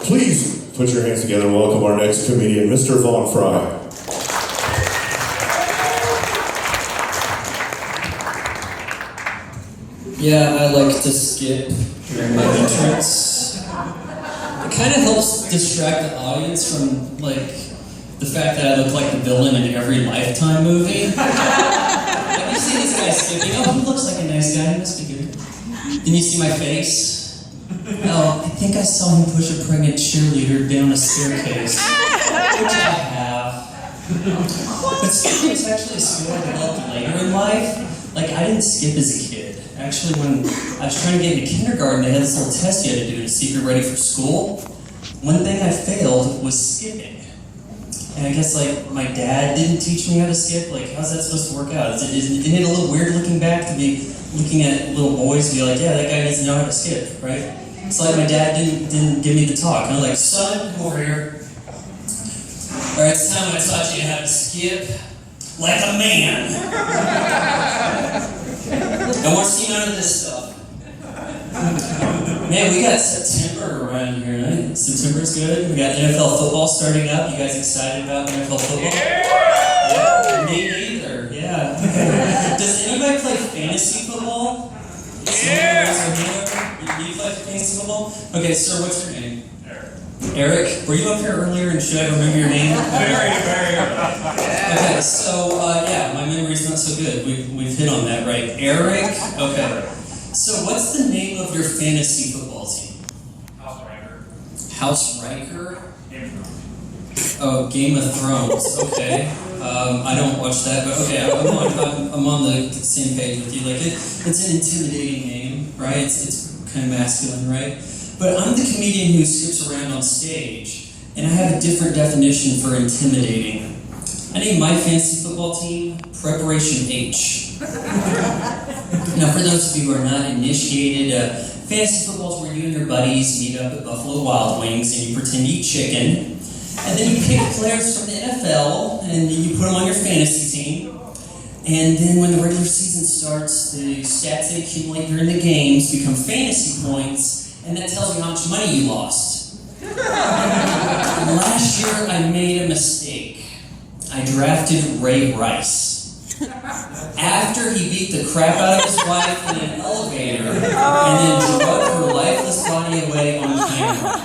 Please put your hands together and welcome our next comedian, Mr. Vaughn Fry. Yeah, I like to skip during my entrance. It kind of helps distract the audience from, like, the fact that I look like the villain in every Lifetime movie. Like, you see this guy skipping, oh, he looks like a nice guy, he must be good. Then you see my face. Oh, I think I saw him push a pregnant cheerleader down a staircase, which I have. But skipping is actually a skill I developed later in life. Like, I didn't skip as a kid. Actually, when I was trying to get into kindergarten, they had this little test you had to do to see if you're ready for school. One thing I failed was skipping. And I guess, like, my dad didn't teach me how to skip. Like, how's that supposed to work out? Isn't it a little weird looking back to be looking at little boys and be like, yeah, that guy doesn't know how to skip, right? It's like my dad didn't give me the talk. I was like, son, come over here. All right, it's time I taught you how to skip like a man. Don't want to see none of this stuff. Man, we got September around here, right? September's good. We got NFL football starting up. You guys excited about NFL football? Yeah. Me neither. Yeah. Does anybody play fantasy football? Yeah. You play fantasy football? Okay, sir, what's your name? Eric. Were you up here earlier and should I remember your name? Very. Okay, so, yeah, my memory's not so good. We've hit on that, right? Eric? Okay. So what's the name of your fantasy football team? House Riker? Oh, Game of Thrones. Okay. I don't watch that, but okay, I'm on the same page with you. Like, it's an intimidating name, right? It's kind of masculine, right? But I'm the comedian who skips around on stage, and I have a different definition for intimidating. I named my fantasy football team Preparation H. Now, for those of you who are not initiated, fantasy football is where you and your buddies meet up at Buffalo Wild Wings and you pretend to eat chicken, and then you pick players from the NFL and you put them on your fantasy team. And then when the regular season starts, the stats they accumulate during the games become fantasy points. And that tells you how much money you lost. Last year, I made a mistake. I drafted Ray Rice. After he beat the crap out of his wife in an elevator and then drug her lifeless body away on camera.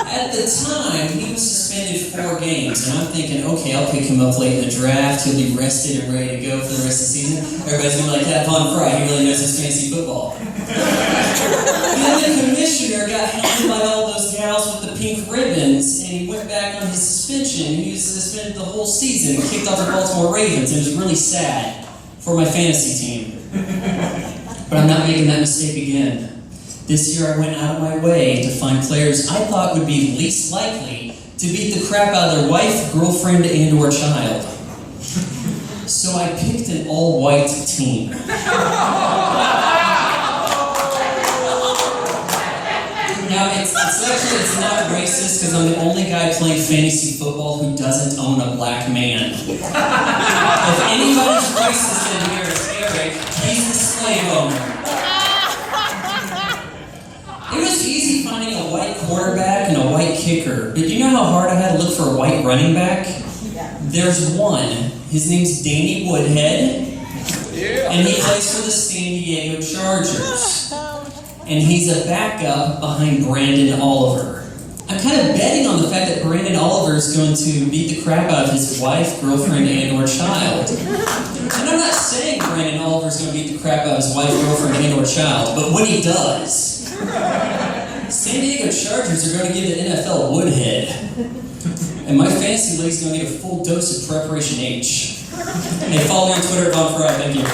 At the time, he was suspended 4 games, and I'm thinking, okay, I'll pick him up late in the draft. He'll be rested and ready to go for the rest of the season. Everybody's gonna be like, that Vaughn Fry, he really knows his fantasy football. Then the commissioner got hounded by all those gals with the pink ribbons, and he went back on his suspension. He was suspended the whole season, kicked off the Baltimore Ravens. It was really sad for my fantasy team. But I'm not making that mistake again. This year I went out of my way to find players I thought would be least likely to beat the crap out of their wife, girlfriend, and or child. So I picked an all-white team. Now, it's not racist because I'm the only guy playing fantasy football who doesn't own a black man. If anybody's racist in here, it's Eric. He's the slave owner. It was easy finding a white quarterback and a white kicker, but you know how hard I had to look for a white running back? There's one. His name's Danny Woodhead, and he plays for the San Diego Chargers. And he's a backup behind Brandon Oliver. I'm kind of betting on the fact that Brandon Oliver is going to beat the crap out of his wife, girlfriend, and or child. And I'm not saying Brandon Oliver is going to beat the crap out of his wife, girlfriend, and or child, but when he does, San Diego Chargers are going to give the NFL Woodhead. And my fantasy league's going to get a full dose of Preparation H. Hey, follow me on Twitter at Vaughn Fry. Thank you.